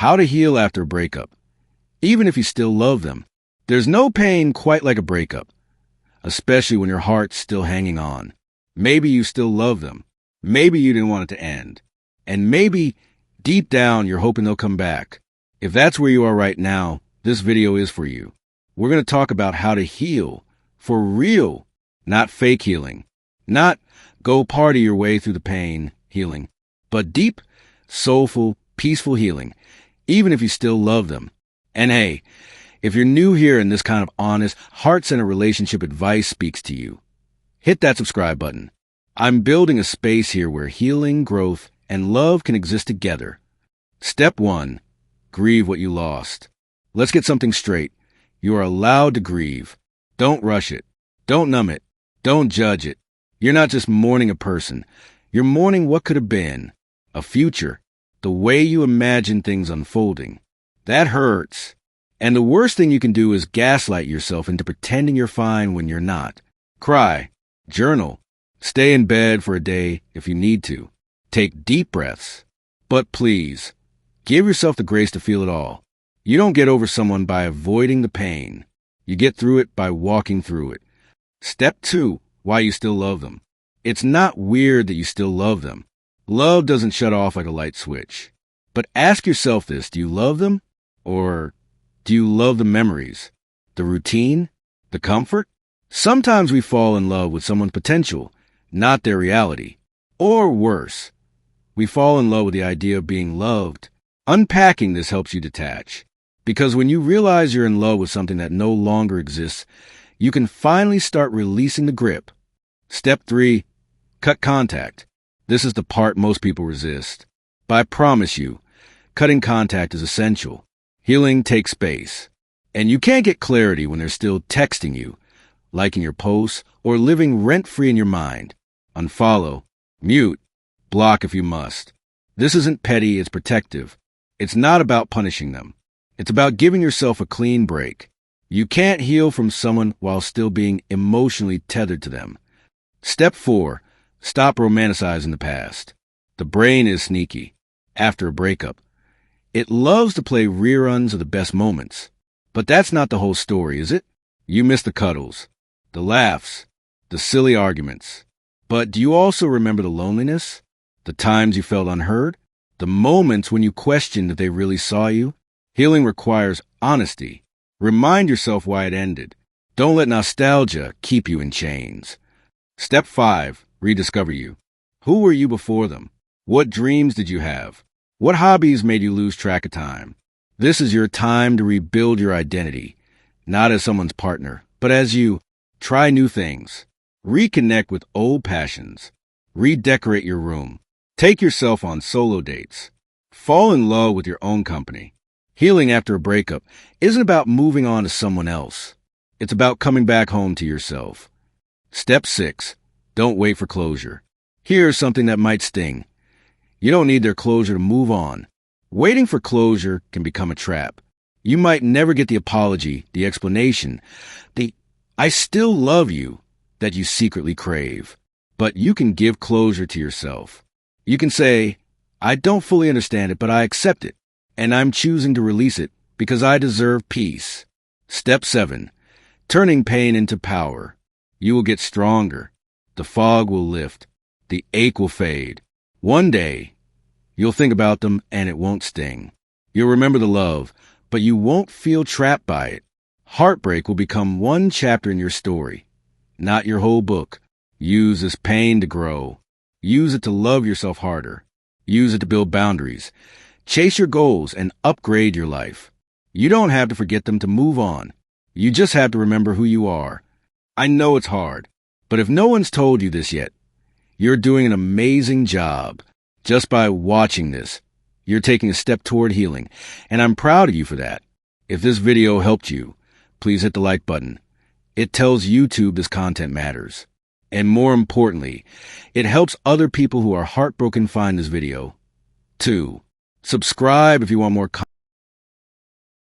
How to heal after a breakup, even if you still love them. There's no pain quite like a breakup, especially when your heart's still hanging on. Maybe you still love them. Maybe you didn't want it to end. And maybe deep down you're hoping they'll come back. If that's where you are right now, this video is for you. We're going to talk about how to heal for real, not fake healing. Not go party your way through the pain healing, but deep, soulful, peaceful healing, even if you still love them. And hey, if you're new here and this kind of honest, heart-centered relationship advice speaks to you, hit that subscribe button. I'm building a space here where healing, growth, and love can exist together. Step 1, grieve what you lost. Let's get something straight. You are allowed to grieve. Don't rush it. Don't numb it. Don't judge it. You're not just mourning a person. You're mourning what could have been, a future, the way you imagine things unfolding. That hurts. And the worst thing you can do is gaslight yourself into pretending you're fine when you're not. Cry, journal, stay in bed for a day if you need to. Take deep breaths. But please, give yourself the grace to feel it all. You don't get over someone by avoiding the pain. You get through it by walking through it. Step 2, why you still love them. It's not weird that you still love them. Love doesn't shut off like a light switch. But ask yourself this, do you love them? Or do you love the memories, the routine, the comfort? Sometimes we fall in love with someone's potential, not their reality. Or worse, we fall in love with the idea of being loved. Unpacking this helps you detach. Because when you realize you're in love with something that no longer exists, you can finally start releasing the grip. Step 3, cut contact. This is the part most people resist. But I promise you, cutting contact is essential. Healing takes space. And you can't get clarity when they're still texting you, liking your posts, or living rent-free in your mind. Unfollow, mute, block if you must. This isn't petty, it's protective. It's not about punishing them. It's about giving yourself a clean break. You can't heal from someone while still being emotionally tethered to them. Step 4, stop romanticizing the past. The brain is sneaky. After a breakup, it loves to play reruns of the best moments. But that's not the whole story, is it? You miss the cuddles, the laughs, the silly arguments. But do you also remember the loneliness? The times you felt unheard? The moments when you questioned if they really saw you? Healing requires honesty. Remind yourself why it ended. Don't let nostalgia keep you in chains. Step 5, rediscover you. Who were you before them? What dreams did you have? What hobbies made you lose track of time? This is your time to rebuild your identity, not as someone's partner, but as you. Try new things. Reconnect with old passions. Redecorate your room. Take yourself on solo dates. Fall in love with your own company. Healing after a breakup isn't about moving on to someone else. It's about coming back home to yourself. Step 6, don't wait for closure. Here's something that might sting. You don't need their closure to move on. Waiting for closure can become a trap. You might never get the apology, the explanation, the "I still love you" that you secretly crave. But you can give closure to yourself. You can say, "I don't fully understand it, but I accept it, and I'm choosing to release it because I deserve peace." Step 7, turning pain into power. You will get stronger. The fog will lift. The ache will fade. One day, you'll think about them and it won't sting. You'll remember the love, but you won't feel trapped by it. Heartbreak will become one chapter in your story, not your whole book. Use this pain to grow. Use it to love yourself harder. Use it to build boundaries. Chase your goals and upgrade your life. You don't have to forget them to move on. You just have to remember who you are. I know it's hard, but if no one's told you this yet, you're doing an amazing job. Just by watching this, you're taking a step toward healing, and I'm proud of you for that. If this video helped you, please hit the like button. It tells YouTube this content matters. And more importantly, it helps other people who are heartbroken find this video. 2, subscribe if you want more content.